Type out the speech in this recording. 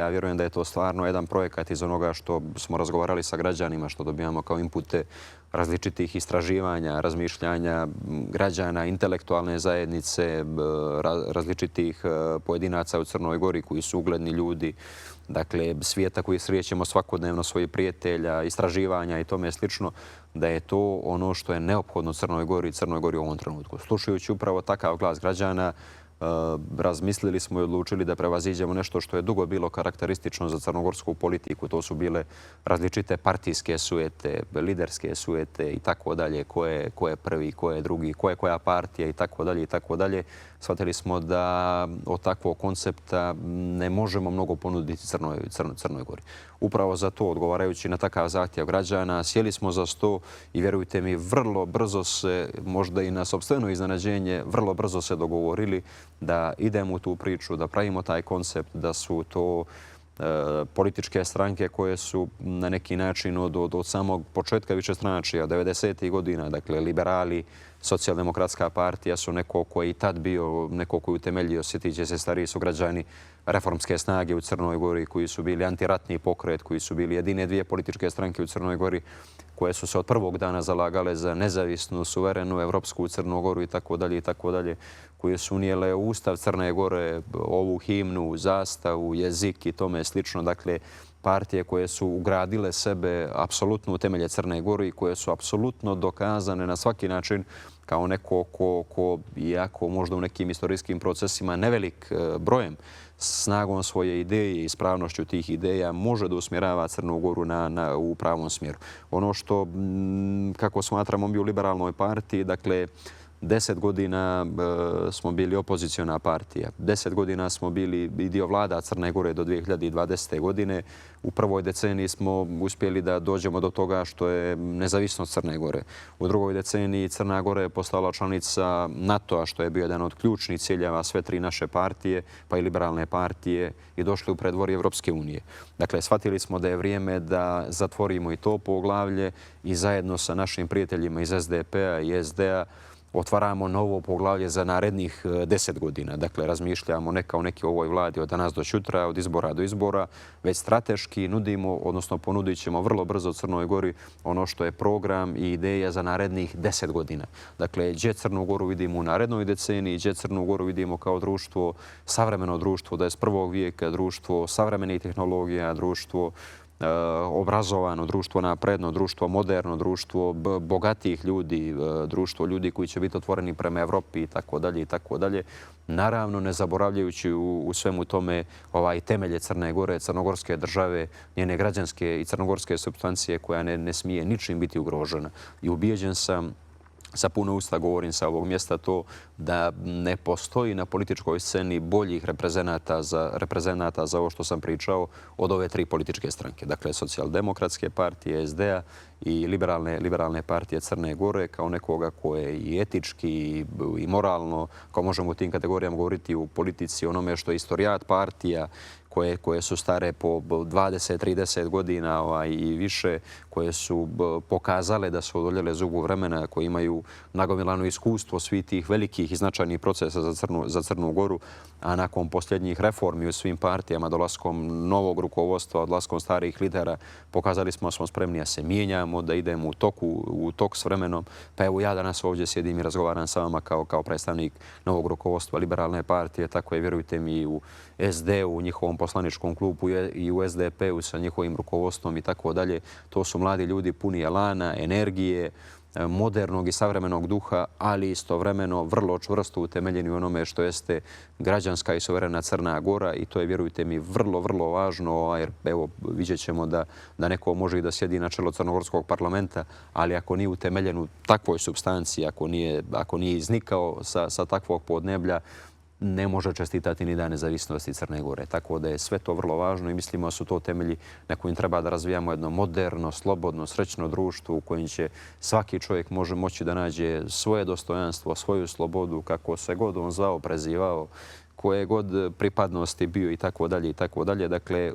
Ja vjerujem da je to stvarno jedan projekat iz onoga što smo razgovarali sa građanima, što dobijamo kao inpute različitih istraživanja, razmišljanja građana, intelektualne zajednice, različitih pojedinaca u Crnoj Gori koji su ugledni ljudi, dakle svijeta koji srećemo svakodnevno, svojih prijatelja, istraživanja i tome slično, da je to ono što je neophodno Crnoj Gori i Crnoj Gori u ovom trenutku. Slušajući upravo takav glas građana, razmislili smo i odlučili da prevaziđemo nešto što je dugo bilo karakteristično za crnogorsku politiku. To su bile različite partijske sujete, liderske sujete i tako dalje. Ko je prvi, ko je drugi, ko je koja partija i tako dalje i tako dalje. Shvatili smo da od takvog koncepta ne možemo mnogo ponuditi Crnoj Gori. Upravo za to, odgovarajući na takav zahtjev građana, sjeli smo za sto i vjerujte mi, vrlo brzo se, možda i na sopstveno iznenađenje, vrlo brzo se dogovorili da idemo u tu priču, da pravimo taj koncept, da su to političke stranke koje su na neki način od samog početka višestranačja, 90. godina, dakle liberali, Socijaldemokratska partija su neko koji je i tad bio, neko koji je utemeljio, sjetit će se stariji sugrađani, reformske snage u Crnoj Gori, koji su bili antiratni pokret, koji su bili jedine dvije političke stranke u Crnoj Gori, koje su se od prvog dana zalagale za nezavisnu, suverenu, evropsku Crnu Goru i tako dalje, koje su unijele u Ustav Crne Gore ovu himnu, zastavu, jezik i tome slično. Dakle, partije koje su ugradile sebe apsolutno u temelje Crne Gore i koje su apsolutno dokazane na svaki način kao neko ko, iako možda u nekim istorijskim procesima nevelik brojem, snagom svoje ideje i ispravnošću tih ideja može da usmjerava Crnu Goru u pravom smjeru. Ono što, kako smatramo mi u liberalnoj partiji, dakle, 10 godina smo bili opoziciona partija. 10 godina smo bili i dio vlada Crne Gore do 2020. godine. U prvoj deceniji smo uspjeli da dođemo do toga što je nezavisnost Crne Gore. U drugoj deceniji Crna Gora je postala članica NATO-a, što je bio jedan od ključnih ciljeva sve tri naše partije, pa i liberalne partije, i došli u predvorje Evropske unije. Dakle, shvatili smo da je vrijeme da zatvorimo i to poglavlje i zajedno sa našim prijateljima iz SDP-a i SD-a otvaramo novo poglavlje za narednih 10 godina. Dakle, razmišljamo ne kao neki u ovoj vladi od danas do sutra, od izbora do izbora, već strateški nudimo, odnosno ponudit ćemo vrlo brzo Crnoj Gori ono što je program i ideja za narednih 10 godina. Dakle, gdje Crnu Goru vidimo u narednoj deceniji, gdje Crnu Goru vidimo kao društvo, savremeno društvo, 21. vijeka, društvo savremenih tehnologija, društvo obrazovano, društvo napredno, društvo moderno, društvo bogatih ljudi, društvo ljudi koji će biti otvoreni prema Evropi i tako dalje i tako dalje. Naravno, ne zaboravljajući u svemu tome temelje Crne Gore, crnogorske države, njene građanske i crnogorske supstancije koja ne smije ničim biti ugrožena. I ubijeđen sam, sa puno usta govorim sa ovog mjesta, to da ne postoji na političkoj sceni boljih reprezenata za ovo što sam pričao od ove tri političke stranke. Dakle, Socijaldemokratske partije, SD-a i liberalne partije Crne Gore kao nekoga koje je i etički i moralno, kao možemo u tim kategorijama govoriti u politici, onome što je istorijat partija, koje su stare po 20-30 godina i više, koje su pokazale da su odoljele zubu vremena, koje imaju nagomilano iskustvo svih tih velikih i značajnih procesa za Crnu Goru, a nakon posljednjih reformi u svim partijama, dolaskom novog rukovodstva, odlaskom starih lidera, pokazali smo da smo spremni da se mijenjamo, da idemo u tok s vremenom. Pa evo, ja danas ovdje sjedim i razgovaram sa vama kao predstavnik novog rukovodstva liberalne partije, tako je, vjerujte mi, u SD-u, u njihovom poslaničkom klubu i u SDP-u sa njihovim rukovodstvom i tako dalje. To su mladi ljudi puni elana, energije, modernog i savremenog duha, ali istovremeno vrlo čvrsto utemeljeni u onome što jeste građanska i suverena Crna Gora, i to je, vjerujte mi, vrlo, vrlo važno, jer evo, vidjet ćemo da neko može i da sjedi na čelo crnogorskog parlamenta, ali ako nije utemeljen u takvoj supstanciji, ako nije iznikao sa takvog podneblja, ne može čestitati ni dan nezavisnosti Crne Gore. Tako da je sve to vrlo važno i mislimo da su to temelji na kojim treba da razvijamo jedno moderno, slobodno, srećno društvo u kojem će svaki čovjek moći da nađe svoje dostojanstvo, svoju slobodu, kako se god on zvao, prezivao, koje god pripadnosti bio i tako dalje i tako dalje. Dakle,